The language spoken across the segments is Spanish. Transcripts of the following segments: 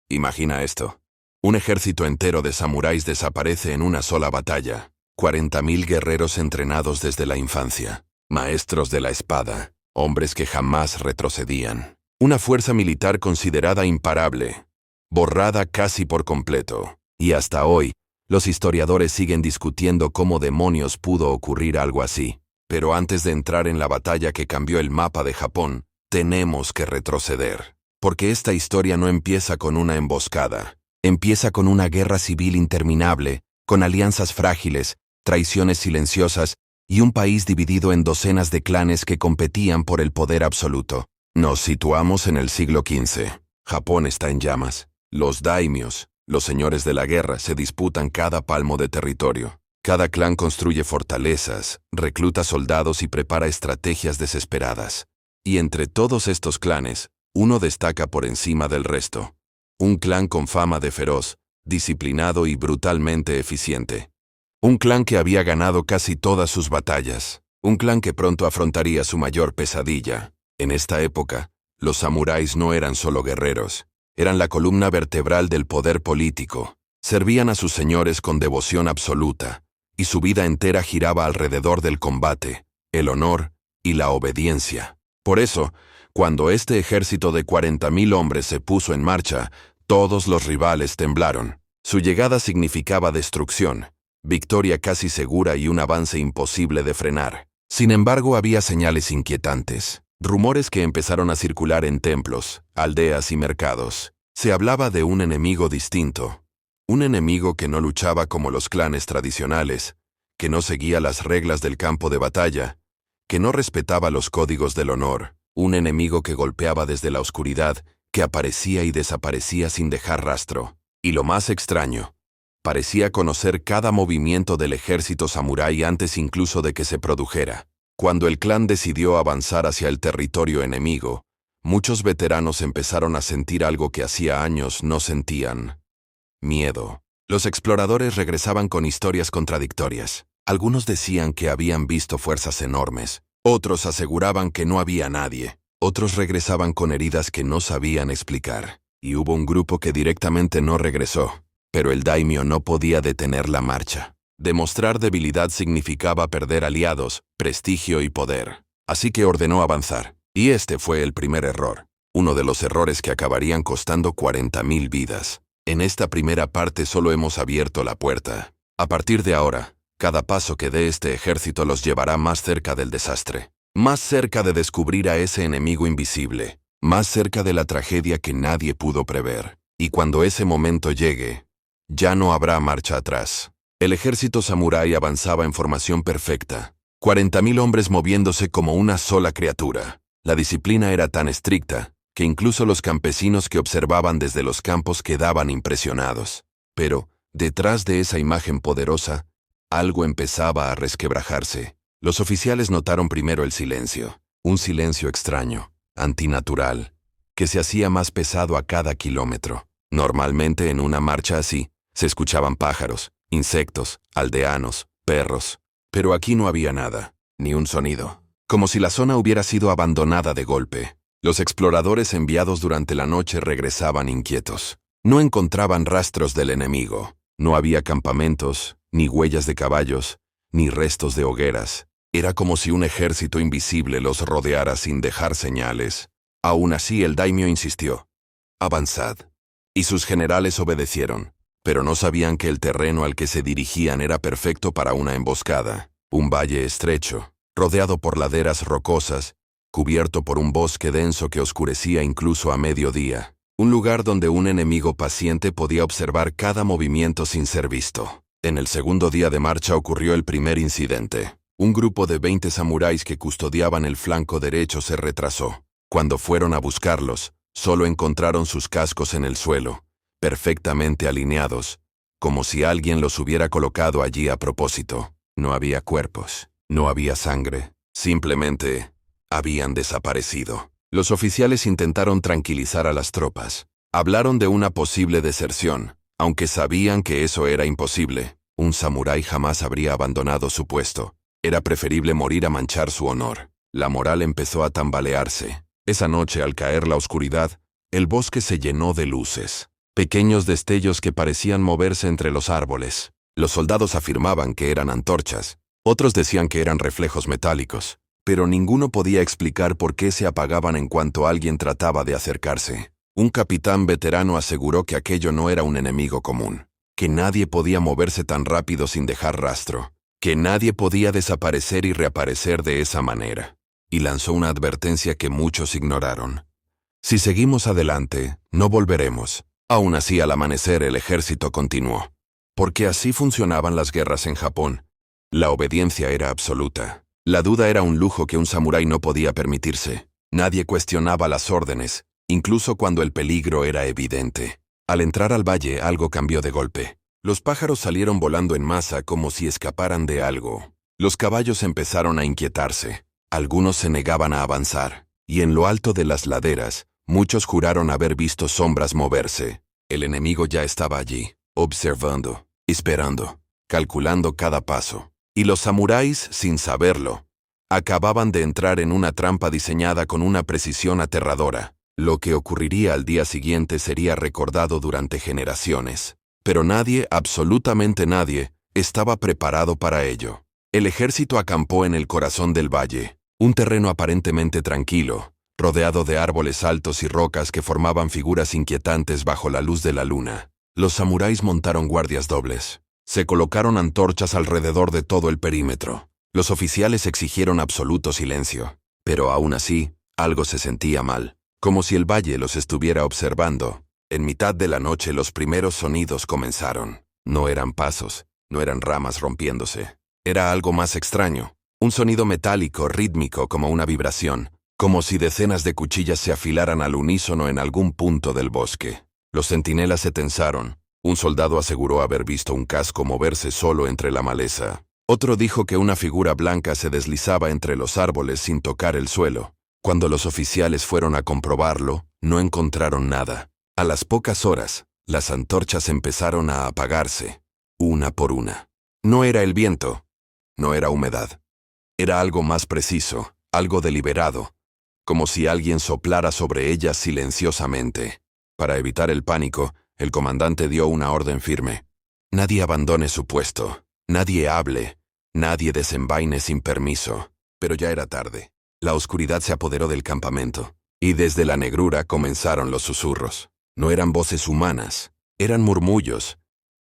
Imagina esto. Un ejército entero de samuráis desaparece en una sola batalla. 40.000 guerreros entrenados desde la infancia. Maestros de la espada. Hombres que jamás retrocedían. Una fuerza militar considerada imparable. Borrada casi por completo. Y hasta hoy, los historiadores siguen discutiendo cómo demonios pudo ocurrir algo así. Pero antes de entrar en la batalla que cambió el mapa de Japón, tenemos que retroceder. Porque esta historia no empieza con una emboscada. Empieza con una guerra civil interminable, con alianzas frágiles, traiciones silenciosas y un país dividido en docenas de clanes que competían por el poder absoluto. Nos situamos en el siglo XV. Japón está en llamas. Los daimios, los señores de la guerra, se disputan cada palmo de territorio. Cada clan construye fortalezas, recluta soldados y prepara estrategias desesperadas. Y entre todos estos clanes, uno destaca por encima del resto. Un clan con fama de feroz, disciplinado y brutalmente eficiente. Un clan que había ganado casi todas sus batallas. Un clan que pronto afrontaría su mayor pesadilla. En esta época, los samuráis no eran solo guerreros. Eran la columna vertebral del poder político. Servían a sus señores con devoción absoluta. Y su vida entera giraba alrededor del combate, el honor y la obediencia. Por eso, cuando este ejército de 40.000 hombres se puso en marcha, todos los rivales temblaron. Su llegada significaba destrucción, victoria casi segura y un avance imposible de frenar. Sin embargo, había señales inquietantes, rumores que empezaron a circular en templos, aldeas y mercados. Se hablaba de un enemigo distinto. Un enemigo que no luchaba como los clanes tradicionales, que no seguía las reglas del campo de batalla, que no respetaba los códigos del honor, un enemigo que golpeaba desde la oscuridad, que aparecía y desaparecía sin dejar rastro. Y lo más extraño, parecía conocer cada movimiento del ejército samurái antes incluso de que se produjera. Cuando el clan decidió avanzar hacia el territorio enemigo, muchos veteranos empezaron a sentir algo que hacía años no sentían. Miedo. Los exploradores regresaban con historias contradictorias. Algunos decían que habían visto fuerzas enormes. Otros aseguraban que no había nadie. Otros regresaban con heridas que no sabían explicar. Y hubo un grupo que directamente no regresó. Pero el daimyo no podía detener la marcha. Demostrar debilidad significaba perder aliados, prestigio y poder. Así que ordenó avanzar. Y este fue el primer error. Uno de los errores que acabarían costando 40.000 vidas. En esta primera parte solo hemos abierto la puerta. A partir de ahora, cada paso que dé este ejército los llevará más cerca del desastre. Más cerca de descubrir a ese enemigo invisible. Más cerca de la tragedia que nadie pudo prever. Y cuando ese momento llegue, ya no habrá marcha atrás. El ejército samurái avanzaba en formación perfecta. 40.000 hombres moviéndose como una sola criatura. La disciplina era tan estricta que incluso los campesinos que observaban desde los campos quedaban impresionados. Pero, detrás de esa imagen poderosa, algo empezaba a resquebrajarse. Los oficiales notaron primero el silencio, un silencio extraño, antinatural, que se hacía más pesado a cada kilómetro. Normalmente en una marcha así, se escuchaban pájaros, insectos, aldeanos, perros. Pero aquí no había nada, ni un sonido. Como si la zona hubiera sido abandonada de golpe. Los exploradores enviados durante la noche regresaban inquietos. No encontraban rastros del enemigo. No había campamentos, ni huellas de caballos, ni restos de hogueras. Era como si un ejército invisible los rodeara sin dejar señales. Aún así el daimyo insistió. «Avanzad». Y sus generales obedecieron, pero no sabían que el terreno al que se dirigían era perfecto para una emboscada. Un valle estrecho, rodeado por laderas rocosas, cubierto por un bosque denso que oscurecía incluso a mediodía. Un lugar donde un enemigo paciente podía observar cada movimiento sin ser visto. En el segundo día de marcha ocurrió el primer incidente. Un grupo de 20 samuráis que custodiaban el flanco derecho se retrasó. Cuando fueron a buscarlos, solo encontraron sus cascos en el suelo, perfectamente alineados, como si alguien los hubiera colocado allí a propósito. No había cuerpos, no había sangre, simplemente habían desaparecido. Los oficiales intentaron tranquilizar a las tropas. Hablaron de una posible deserción, aunque sabían que eso era imposible. Un samurái jamás habría abandonado su puesto. Era preferible morir a manchar su honor. La moral empezó a tambalearse. Esa noche, al caer la oscuridad, el bosque se llenó de luces. pequeños destellos que parecían moverse entre los árboles. Los soldados afirmaban que eran antorchas, otros decían que eran reflejos metálicos, pero ninguno podía explicar por qué se apagaban en cuanto alguien trataba de acercarse. Un capitán veterano aseguró que aquello no era un enemigo común, que nadie podía moverse tan rápido sin dejar rastro, que nadie podía desaparecer y reaparecer de esa manera, y lanzó una advertencia que muchos ignoraron. Si seguimos adelante, no volveremos. Aún así, al amanecer, el ejército continuó. Porque así funcionaban las guerras en Japón. La obediencia era absoluta. La duda era un lujo que un samurái no podía permitirse. Nadie cuestionaba las órdenes, incluso cuando el peligro era evidente. Al entrar al valle, algo cambió de golpe. Los pájaros salieron volando en masa como si escaparan de algo. Los caballos empezaron a inquietarse. Algunos se negaban a avanzar. Y en lo alto de las laderas, muchos juraron haber visto sombras moverse. El enemigo ya estaba allí, observando, esperando, calculando cada paso. Y los samuráis, sin saberlo, acababan de entrar en una trampa diseñada con una precisión aterradora. Lo que ocurriría al día siguiente sería recordado durante generaciones. Pero nadie, absolutamente nadie, estaba preparado para ello. El ejército acampó en el corazón del valle, un terreno aparentemente tranquilo, rodeado de árboles altos y rocas que formaban figuras inquietantes bajo la luz de la luna. Los samuráis montaron guardias dobles. Se colocaron antorchas alrededor de todo el perímetro. Los oficiales exigieron absoluto silencio. Pero aún así, algo se sentía mal, como si el valle los estuviera observando. En mitad de la noche los primeros sonidos comenzaron. No eran pasos, no eran ramas rompiéndose. Era algo más extraño. Un sonido metálico, rítmico, como una vibración, como si decenas de cuchillas se afilaran al unísono en algún punto del bosque. Los centinelas se tensaron. Un soldado aseguró haber visto un casco moverse solo entre la maleza. Otro dijo que una figura blanca se deslizaba entre los árboles sin tocar el suelo. Cuando los oficiales fueron a comprobarlo, no encontraron nada. A las pocas horas, las antorchas empezaron a apagarse, una por una. No era el viento, no era humedad. Era algo más preciso, algo deliberado, como si alguien soplara sobre ellas silenciosamente. Para evitar el pánico, el comandante dio una orden firme. Nadie abandone su puesto, nadie hable, nadie desenvaine sin permiso. Pero ya era tarde. La oscuridad se apoderó del campamento, y desde la negrura comenzaron los susurros. No eran voces humanas, eran murmullos,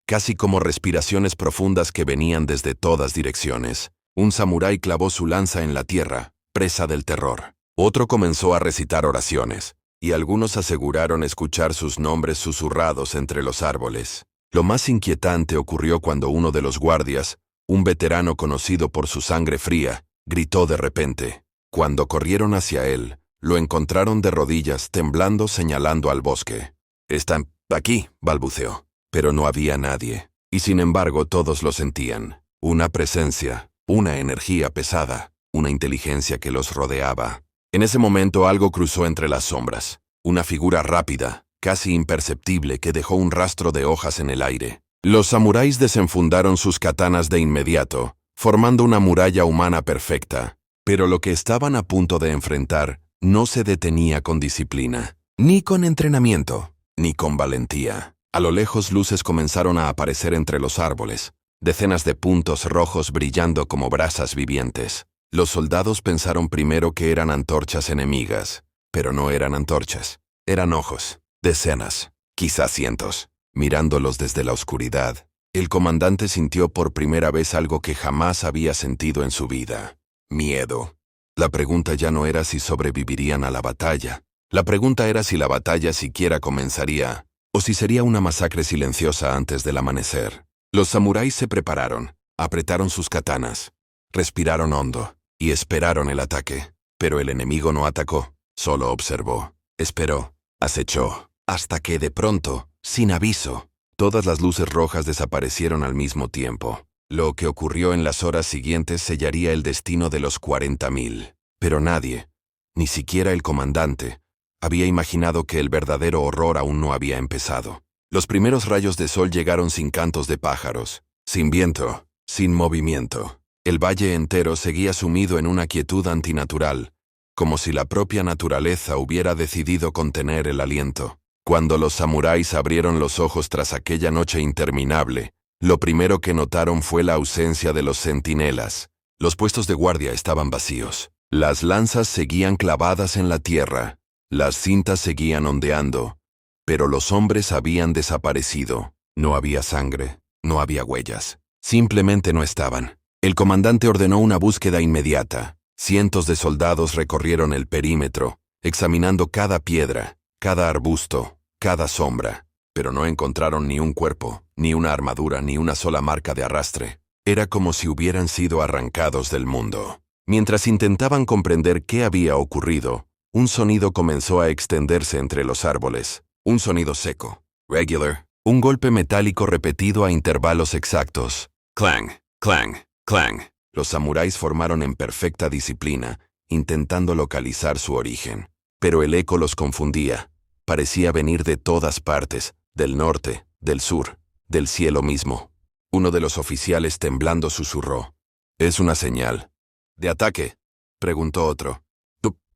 casi como respiraciones profundas que venían desde todas direcciones. Un samurái clavó su lanza en la tierra, presa del terror. Otro comenzó a recitar oraciones, y algunos aseguraron escuchar sus nombres susurrados entre los árboles. Lo más inquietante ocurrió cuando uno de los guardias, un veterano conocido por su sangre fría, gritó de repente. Cuando corrieron hacia él, lo encontraron de rodillas, temblando, señalando al bosque. «Están aquí», balbuceó. Pero no había nadie, y sin embargo todos lo sentían. Una presencia, una energía pesada, una inteligencia que los rodeaba. En ese momento algo cruzó entre las sombras. Una figura rápida, casi imperceptible, que dejó un rastro de hojas en el aire. Los samuráis desenfundaron sus katanas de inmediato, formando una muralla humana perfecta. Pero lo que estaban a punto de enfrentar no se detenía con disciplina, ni con entrenamiento, ni con valentía. A lo lejos luces comenzaron a aparecer entre los árboles, decenas de puntos rojos brillando como brasas vivientes. Los soldados pensaron primero que eran antorchas enemigas, pero no eran antorchas, eran ojos, decenas, quizás cientos, mirándolos desde la oscuridad. El comandante sintió por primera vez algo que jamás había sentido en su vida. Miedo. La pregunta ya no era si sobrevivirían a la batalla. La pregunta era si la batalla siquiera comenzaría, o si sería una masacre silenciosa antes del amanecer. Los samuráis se prepararon, apretaron sus katanas, respiraron hondo, y esperaron el ataque. Pero el enemigo no atacó, solo observó, esperó, acechó, hasta que de pronto, sin aviso, todas las luces rojas desaparecieron al mismo tiempo. Lo que ocurrió en las horas siguientes sellaría el destino de los 40.000. Pero nadie, ni siquiera el comandante, había imaginado que el verdadero horror aún no había empezado. Los primeros rayos de sol llegaron sin cantos de pájaros, sin viento, sin movimiento. El valle entero seguía sumido en una quietud antinatural, como si la propia naturaleza hubiera decidido contener el aliento. Cuando los samuráis abrieron los ojos tras aquella noche interminable, lo primero que notaron fue la ausencia de los centinelas. Los puestos de guardia estaban vacíos. Las lanzas seguían clavadas en la tierra. Las cintas seguían ondeando. Pero los hombres habían desaparecido. No había sangre, no había huellas. Simplemente no estaban. El comandante ordenó una búsqueda inmediata. Cientos de soldados recorrieron el perímetro, examinando cada piedra, cada arbusto, cada sombra. Pero no encontraron ni un cuerpo, ni una armadura, ni una sola marca de arrastre. Era como si hubieran sido arrancados del mundo. Mientras intentaban comprender qué había ocurrido, un sonido comenzó a extenderse entre los árboles. Un sonido seco, regular, un golpe metálico repetido a intervalos exactos. Clang, clang, clang. Los samuráis formaron en perfecta disciplina, intentando localizar su origen. Pero el eco los confundía. Parecía venir de todas partes, del norte, del sur, del cielo mismo. Uno de los oficiales temblando susurró. «Es una señal». «¿De ataque?», preguntó otro.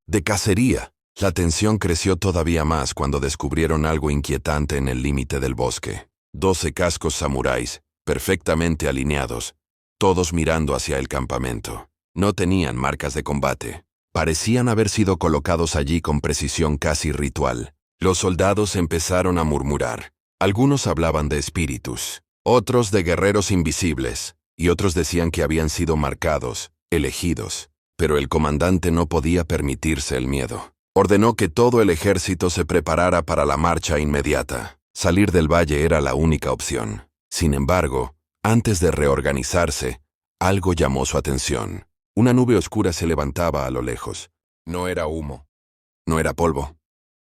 «De cacería». La tensión creció todavía más cuando descubrieron algo inquietante en el límite del bosque. 12 cascos samuráis, perfectamente alineados, todos mirando hacia el campamento. No tenían marcas de combate. Parecían haber sido colocados allí con precisión casi ritual. Los soldados empezaron a murmurar. Algunos hablaban de espíritus, otros de guerreros invisibles, y otros decían que habían sido marcados, elegidos. Pero el comandante no podía permitirse el miedo. Ordenó que todo el ejército se preparara para la marcha inmediata. Salir del valle era la única opción. Sin embargo, antes de reorganizarse, algo llamó su atención. Una nube oscura se levantaba a lo lejos. No era humo. No era polvo.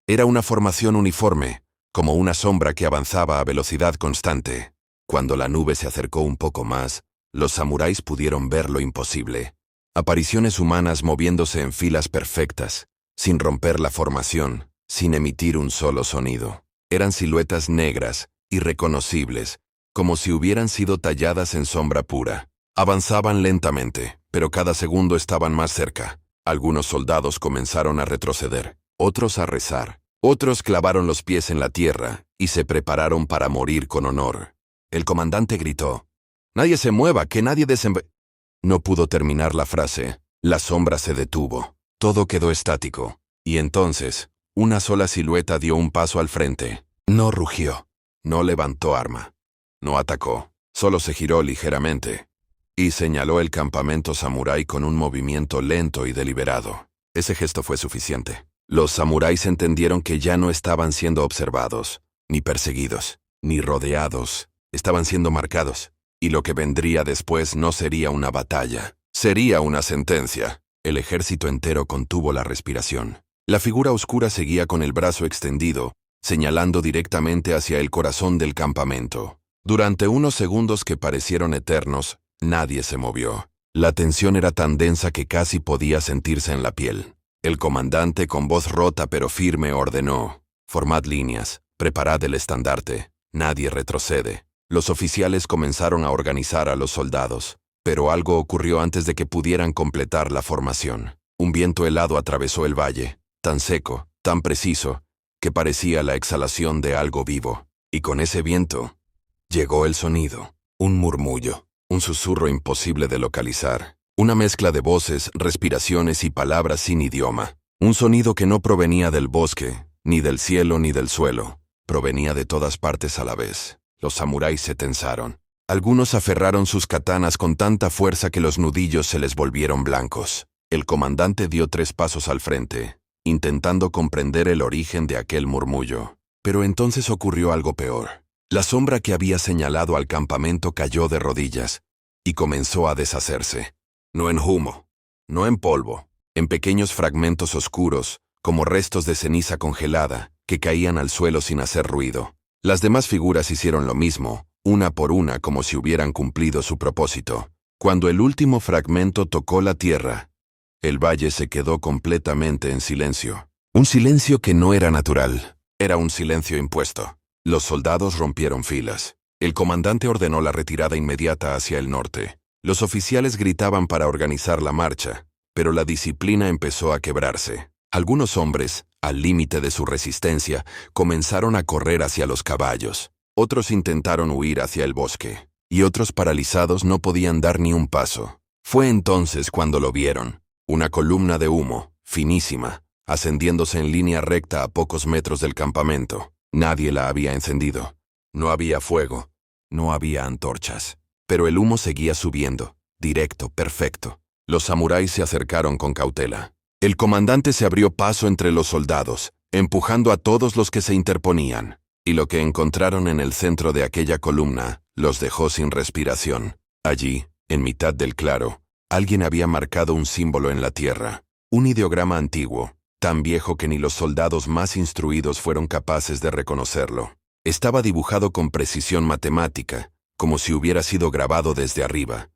Era una formación uniforme, como una sombra que avanzaba a velocidad constante. Cuando la nube se acercó un poco más, los samuráis pudieron ver lo imposible. Apariciones humanas moviéndose en filas perfectas, sin romper la formación, sin emitir un solo sonido. Eran siluetas negras, irreconocibles, como si hubieran sido talladas en sombra pura. Avanzaban lentamente, pero cada segundo estaban más cerca. Algunos soldados comenzaron a retroceder, otros a rezar, otros clavaron los pies en la tierra y se prepararon para morir con honor. El comandante gritó: «¡Nadie se mueva, que nadie No pudo terminar la frase. La sombra se detuvo. Todo quedó estático. Y entonces, una sola silueta dio un paso al frente. No rugió. No levantó arma. No atacó. Solo se giró ligeramente. Y señaló el campamento samurái con un movimiento lento y deliberado. Ese gesto fue suficiente. Los samuráis entendieron que ya no estaban siendo observados, ni perseguidos, ni rodeados. Estaban siendo marcados. Y lo que vendría después no sería una batalla. Sería una sentencia. El ejército entero contuvo la respiración. La figura oscura seguía con el brazo extendido, señalando directamente hacia el corazón del campamento. Durante unos segundos que parecieron eternos, nadie se movió. La tensión era tan densa que casi podía sentirse en la piel. El comandante, con voz rota pero firme, ordenó: «Formad líneas, preparad el estandarte, nadie retrocede». Los oficiales comenzaron a organizar a los soldados. Pero algo ocurrió antes de que pudieran completar la formación. Un viento helado atravesó el valle, tan seco, tan preciso, que parecía la exhalación de algo vivo. Y con ese viento llegó el sonido, un murmullo, un susurro imposible de localizar, una mezcla de voces, respiraciones y palabras sin idioma. Un sonido que no provenía del bosque, ni del cielo ni del suelo, provenía de todas partes a la vez. Los samuráis se tensaron. Algunos aferraron sus katanas con tanta fuerza que los nudillos se les volvieron blancos. El comandante dio 3 pasos al frente, intentando comprender el origen de aquel murmullo. Pero entonces ocurrió algo peor. La sombra que había señalado al campamento cayó de rodillas y comenzó a deshacerse. No en humo, no en polvo, en pequeños fragmentos oscuros, como restos de ceniza congelada, que caían al suelo sin hacer ruido. Las demás figuras hicieron lo mismo, una por una, como si hubieran cumplido su propósito. Cuando el último fragmento tocó la tierra, el valle se quedó completamente en silencio. Un silencio que no era natural, era un silencio impuesto. Los soldados rompieron filas. El comandante ordenó la retirada inmediata hacia el norte. Los oficiales gritaban para organizar la marcha, pero la disciplina empezó a quebrarse. Algunos hombres, al límite de su resistencia, comenzaron a correr hacia los caballos. Otros intentaron huir hacia el bosque, y otros paralizados no podían dar ni un paso. Fue entonces cuando lo vieron, una columna de humo, finísima, ascendiéndose en línea recta a pocos metros del campamento. Nadie la había encendido. No había fuego, no había antorchas. Pero el humo seguía subiendo, directo, perfecto. Los samuráis se acercaron con cautela. El comandante se abrió paso entre los soldados, empujando a todos los que se interponían. Y lo que encontraron en el centro de aquella columna los dejó sin respiración. Allí, en mitad del claro, alguien había marcado un símbolo en la tierra. Un ideograma antiguo, tan viejo que ni los soldados más instruidos fueron capaces de reconocerlo. Estaba dibujado con precisión matemática, como si hubiera sido grabado desde arriba,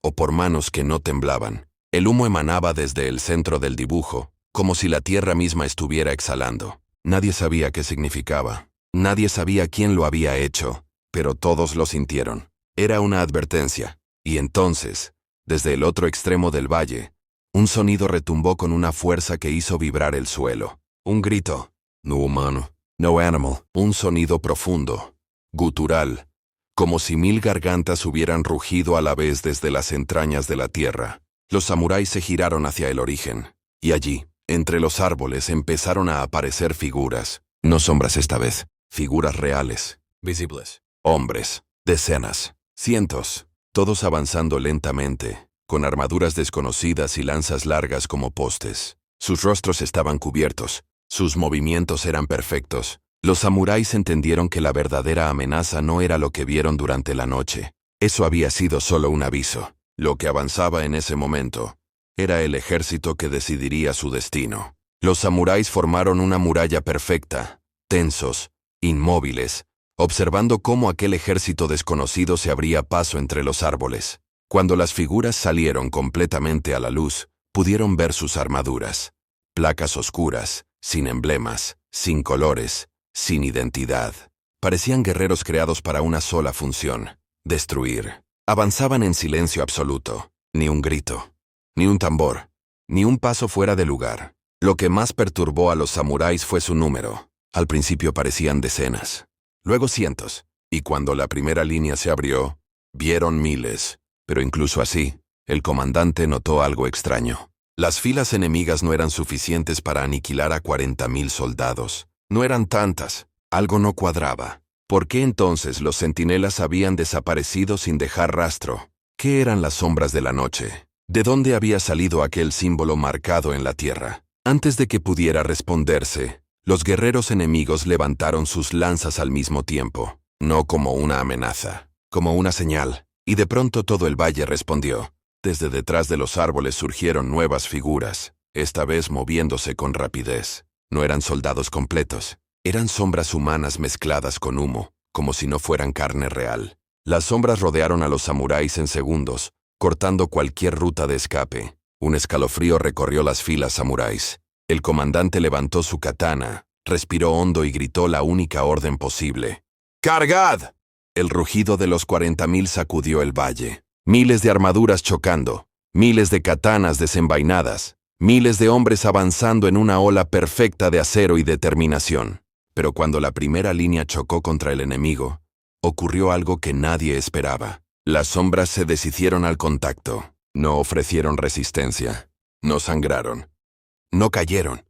o por manos que no temblaban. El humo emanaba desde el centro del dibujo, como si la tierra misma estuviera exhalando. Nadie sabía qué significaba. Nadie sabía quién lo había hecho, pero todos lo sintieron. Era una advertencia. Y entonces, desde el otro extremo del valle, un sonido retumbó con una fuerza que hizo vibrar el suelo. Un grito. No humano. No animal. Un sonido profundo, gutural, como si 1000 gargantas hubieran rugido a la vez desde las entrañas de la tierra. Los samuráis se giraron hacia el origen, y allí, entre los árboles, empezaron a aparecer figuras. No sombras esta vez, figuras reales, visibles. Hombres, decenas, cientos, todos avanzando lentamente, con armaduras desconocidas y lanzas largas como postes. Sus rostros estaban cubiertos, sus movimientos eran perfectos. Los samuráis entendieron que la verdadera amenaza no era lo que vieron durante la noche. Eso había sido solo un aviso. Lo que avanzaba en ese momento era el ejército que decidiría su destino. Los samuráis formaron una muralla perfecta, tensos, inmóviles, observando cómo aquel ejército desconocido se abría paso entre los árboles. Cuando las figuras salieron completamente a la luz, pudieron ver sus armaduras. Placas oscuras, sin emblemas, sin colores, sin identidad. Parecían guerreros creados para una sola función: destruir. Avanzaban en silencio absoluto. Ni un grito, ni un tambor, ni un paso fuera de lugar. Lo que más perturbó a los samuráis fue su número. Al principio parecían decenas, luego cientos, y cuando la primera línea se abrió, vieron miles. Pero incluso así, el comandante notó algo extraño. Las filas enemigas no eran suficientes para aniquilar a 40.000 soldados. No eran tantas. Algo no cuadraba. ¿Por qué entonces los centinelas habían desaparecido sin dejar rastro? ¿Qué eran las sombras de la noche? ¿De dónde había salido aquel símbolo marcado en la tierra? Antes de que pudiera responderse, los guerreros enemigos levantaron sus lanzas al mismo tiempo, no como una amenaza, como una señal. Y de pronto todo el valle respondió. Desde detrás de los árboles surgieron nuevas figuras, esta vez moviéndose con rapidez. No eran soldados completos, eran sombras humanas mezcladas con humo, como si no fueran carne real. Las sombras rodearon a los samuráis en segundos, cortando cualquier ruta de escape. Un escalofrío recorrió las filas samuráis. El comandante levantó su katana, respiró hondo y gritó la única orden posible. ¡Cargad! El rugido de los 40.000 sacudió el valle. Miles de armaduras chocando, miles de katanas desenvainadas, miles de hombres avanzando en una ola perfecta de acero y determinación. Pero cuando la primera línea chocó contra el enemigo, ocurrió algo que nadie esperaba. Las sombras se deshicieron al contacto. No ofrecieron resistencia. No sangraron. No cayeron.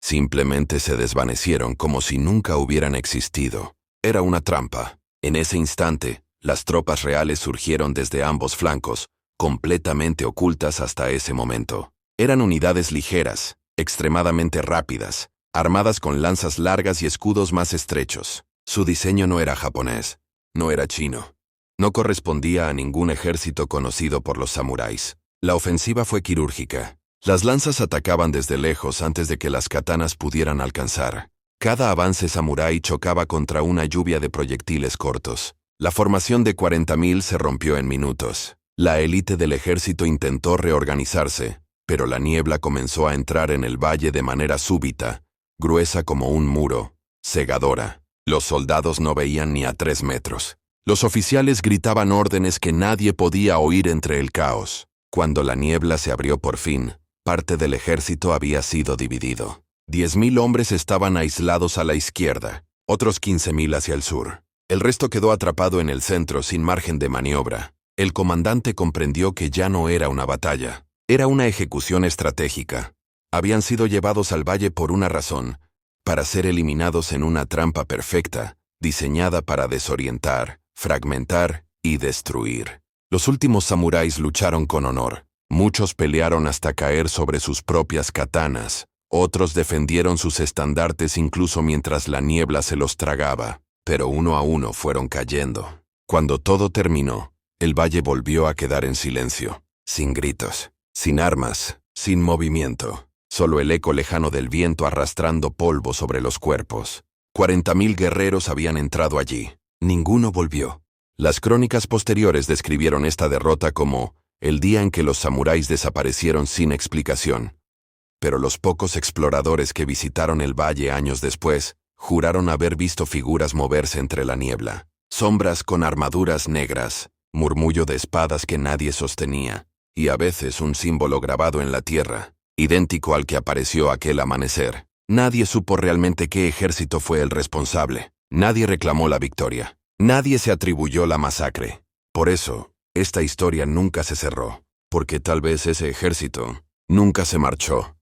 Simplemente se desvanecieron como si nunca hubieran existido. Era una trampa. En ese instante, las tropas reales surgieron desde ambos flancos, completamente ocultas hasta ese momento. Eran unidades ligeras, extremadamente rápidas, armadas con lanzas largas y escudos más estrechos. Su diseño no era japonés, no era chino. No correspondía a ningún ejército conocido por los samuráis. La ofensiva fue quirúrgica. Las lanzas atacaban desde lejos antes de que las katanas pudieran alcanzar. Cada avance samurái chocaba contra una lluvia de proyectiles cortos. La formación de 40.000 se rompió en minutos. La élite del ejército intentó reorganizarse, pero la niebla comenzó a entrar en el valle de manera súbita, gruesa como un muro, cegadora. Los soldados no veían ni a 3 metros. Los oficiales gritaban órdenes que nadie podía oír entre el caos. Cuando la niebla se abrió por fin, parte del ejército había sido dividido. 10.000 hombres estaban aislados a la izquierda, otros 15.000 hacia el sur. El resto quedó atrapado en el centro sin margen de maniobra. El comandante comprendió que ya no era una batalla, era una ejecución estratégica. Habían sido llevados al valle por una razón, para ser eliminados en una trampa perfecta, diseñada para desorientar, fragmentar y destruir. Los últimos samuráis lucharon con honor. Muchos pelearon hasta caer sobre sus propias katanas. Otros defendieron sus estandartes incluso mientras la niebla se los tragaba. Pero uno a uno fueron cayendo. Cuando todo terminó, el valle volvió a quedar en silencio. Sin gritos, sin armas, sin movimiento. Solo el eco lejano del viento arrastrando polvo sobre los cuerpos. 40.000 guerreros habían entrado allí. Ninguno volvió. Las crónicas posteriores describieron esta derrota como el día en que los samuráis desaparecieron sin explicación. Pero los pocos exploradores que visitaron el valle años después juraron haber visto figuras moverse entre la niebla. Sombras con armaduras negras, murmullo de espadas que nadie sostenía, y a veces un símbolo grabado en la tierra, idéntico al que apareció aquel amanecer. Nadie supo realmente qué ejército fue el responsable. Nadie reclamó la victoria. Nadie se atribuyó la masacre. Por eso, esta historia nunca se cerró, porque tal vez ese ejército nunca se marchó.